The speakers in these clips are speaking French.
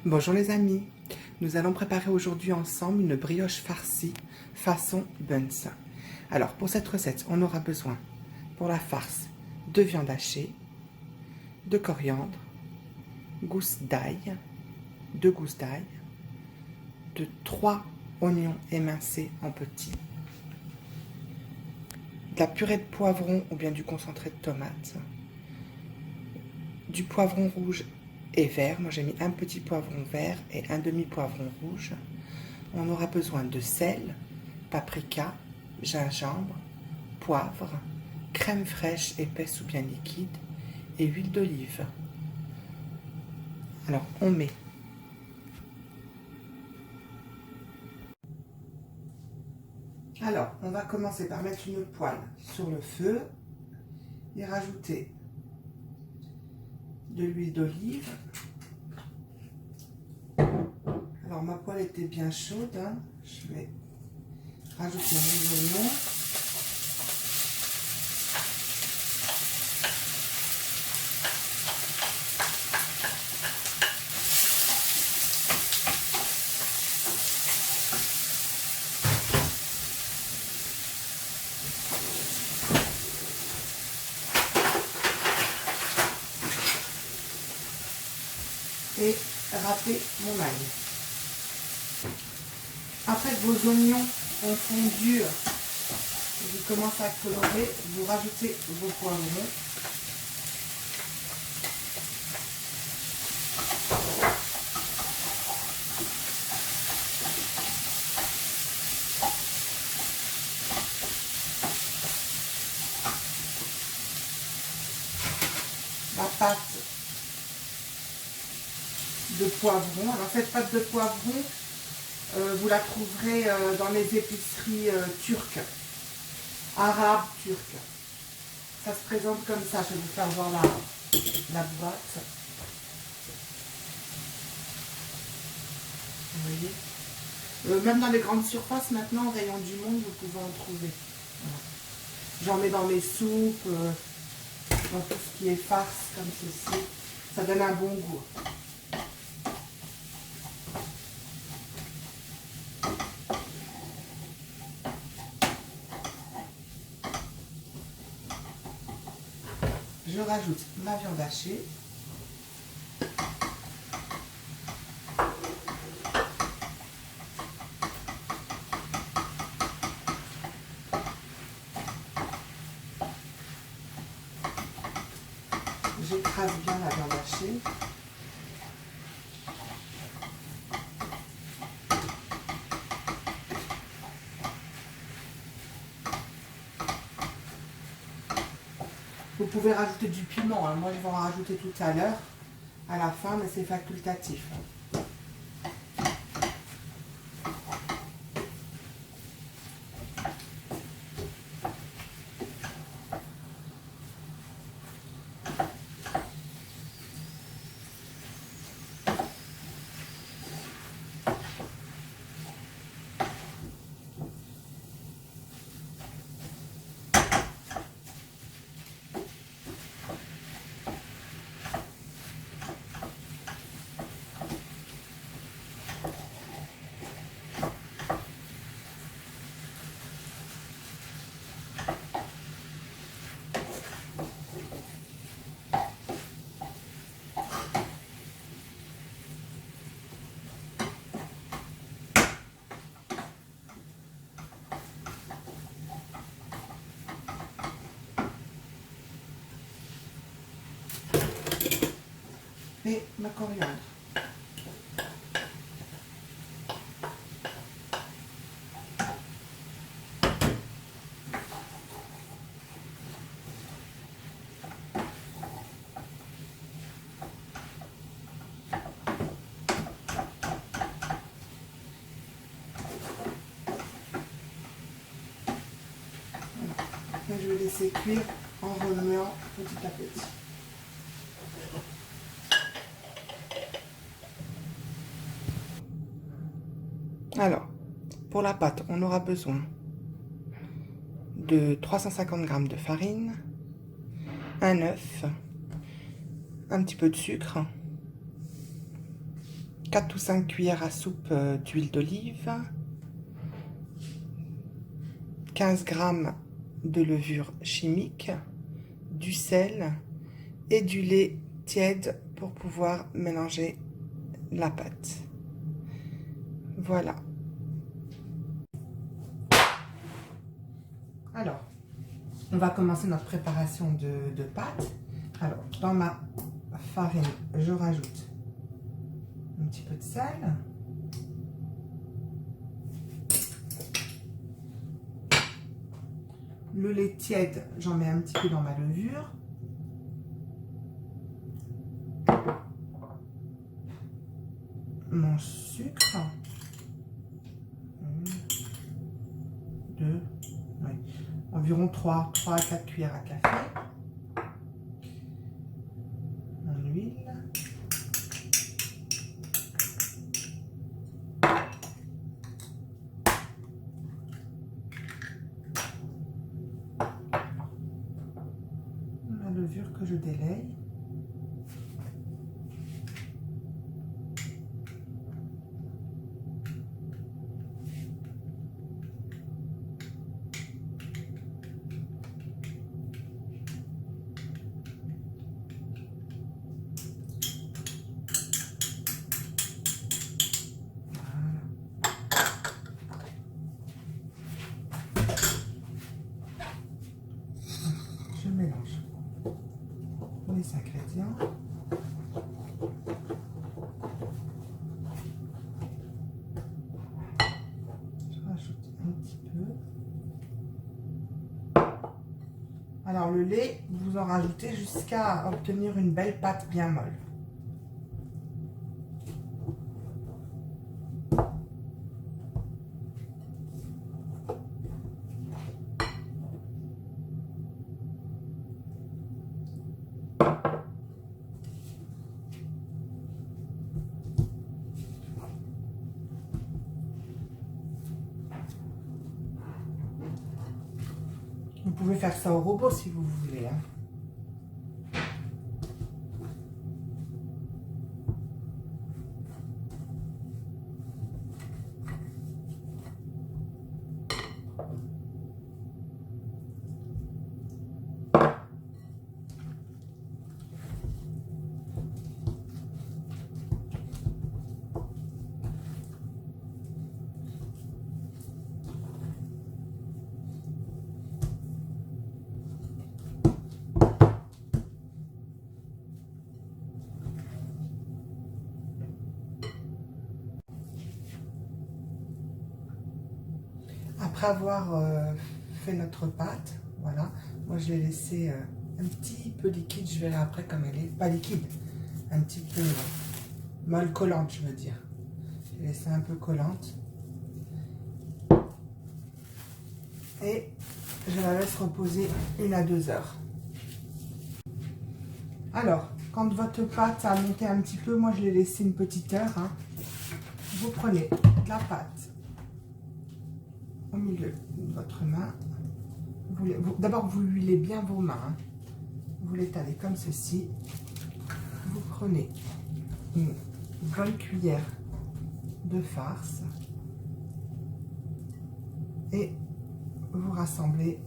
Bonjour les amis, nous allons préparer aujourd'hui ensemble une brioche farcie façon buns. Alors pour cette recette, on aura besoin pour la farce de viande hachée, de coriandre, gousses d'ail, 2 gousses d'ail, de 3 oignons émincés en petits, de la purée de poivron ou bien du concentré de tomate, du poivron rouge et vert. Moi j'ai mis un petit poivron vert et un demi-poivron rouge. On aura besoin de sel, paprika, gingembre, poivre, crème fraîche épaisse ou bien liquide et huile d'olive. Alors on met on va commencer par mettre une poêle sur le feu et rajouter de l'huile d'olive. Alors ma poêle était bien chaude, hein. Je vais rajouter mes oignons. Et râper mon ail. Après que vos oignons ont fondu et qu'ils commencent à colorer, vous rajoutez vos poivrons. La pâte de poivron. Alors cette pâte de poivron, vous la trouverez dans les épiceries turques, arabes, turques. Ça se présente comme ça. Je vais vous faire voir la boîte. Vous voyez, même dans les grandes surfaces maintenant, au rayon du monde, vous pouvez en trouver. Voilà. J'en mets dans mes soupes, dans tout ce qui est farce comme ceci. Ça donne un bon goût. Je rajoute ma viande hachée. J'écrase bien la viande hachée. Vous pouvez rajouter du piment, hein. Moi je vais en rajouter tout à l'heure, à la fin, mais c'est facultatif. Et ma coriandre. Voilà. Je vais laisser cuire en remuant petit à petit. Alors, pour la pâte, on aura besoin de 350 g de farine, un œuf, un petit peu de sucre, 4 ou 5 cuillères à soupe d'huile d'olive, 15 g de levure chimique, du sel et du lait tiède pour pouvoir mélanger la pâte. Voilà. Alors, on va commencer notre préparation de pâte. Alors, dans ma farine, je rajoute un petit peu de sel. Le lait tiède, j'en mets un petit peu dans ma levure. Mon sucre. 1, 2, oui. Environ 3 à 4 cuillères à café. Mon huile. La levure que je délaye. Je mélange les ingrédients. Je rajoute un petit peu. Alors le lait, vous en rajoutez jusqu'à obtenir une belle pâte bien molle. Vous pouvez faire ça au robot si vous voulez, hein. Après avoir fait notre pâte, voilà, moi je l'ai laissé un petit peu liquide, je verrai après comme elle est, pas liquide, un petit peu molle collante je veux dire. Je l'ai laissé un peu collante. Et je la laisse reposer 1 à 2 heures. Alors, quand votre pâte a monté un petit peu, moi je l'ai laissé une petite heure, hein. Vous prenez de la pâte au milieu de votre main. D'abord, vous huilez bien vos mains, hein. Vous l'étalez comme ceci. Vous prenez une bonne cuillère de farce et vous rassemblez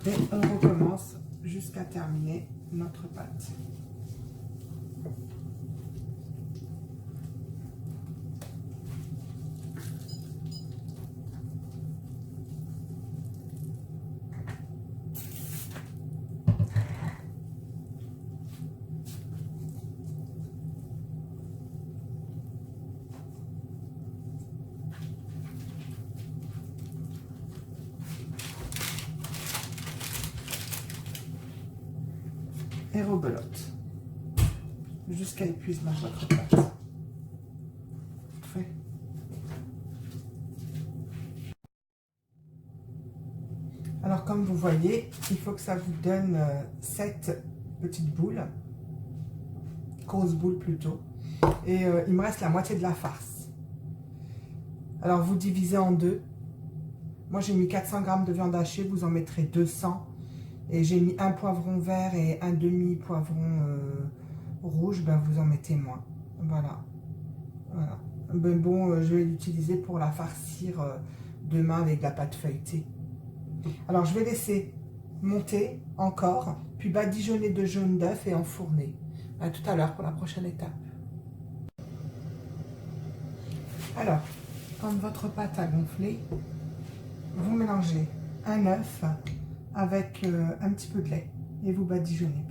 et on recommence jusqu'à terminer notre pâte. Et rebelote jusqu'à épuisement de votre pâte. Fait. Alors comme vous voyez, il faut que ça vous donne 7 petites boules, grosses boules plutôt. Et il me reste la moitié de la farce. Alors vous divisez en deux. Moi j'ai mis 400 g de viande hachée, vous en mettrez 200. Et j'ai mis un poivron vert et un demi poivron rouge, ben vous en mettez moins. Voilà. Voilà. Ben bon, je vais l'utiliser pour la farcir demain avec de la pâte feuilletée. Alors je vais laisser monter encore, puis badigeonner de jaune d'œuf et enfourner. À tout à l'heure pour la prochaine étape. Alors, quand votre pâte a gonflé, vous mélangez un œuf avec un petit peu de lait et vous badigeonnez.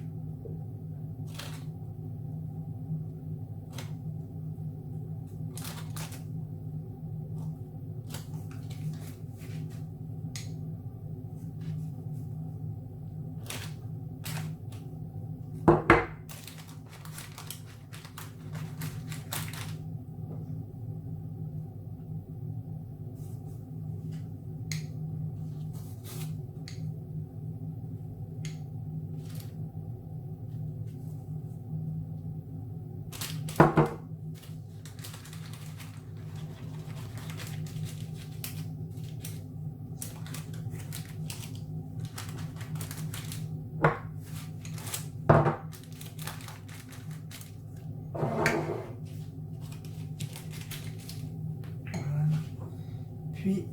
Puis,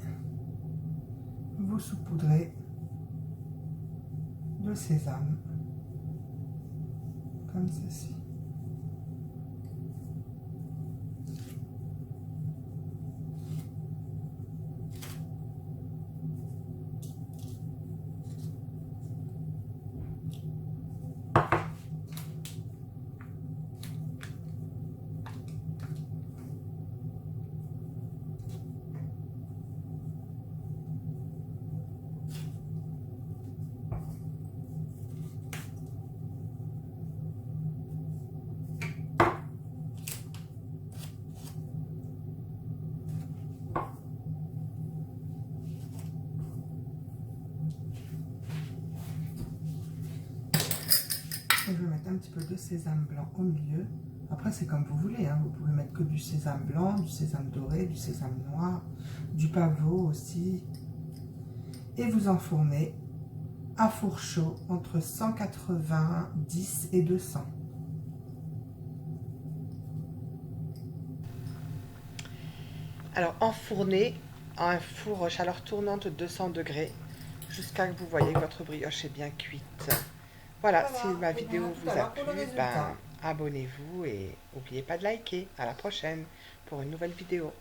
vous saupoudrez de sésame, comme ceci. Je vais mettre un petit peu de sésame blanc au milieu. Après, c'est comme vous voulez, hein. Vous pouvez mettre que du sésame blanc, du sésame doré, du sésame noir, du pavot aussi. Et vous enfournez à four chaud entre 190 et 200. Alors, enfournez à un four à chaleur tournante de 200 degrés jusqu'à ce que vous voyez que votre brioche est bien cuite. Voilà, si ma vidéo vous a plu, ben, abonnez-vous et n'oubliez pas de liker. À la prochaine pour une nouvelle vidéo.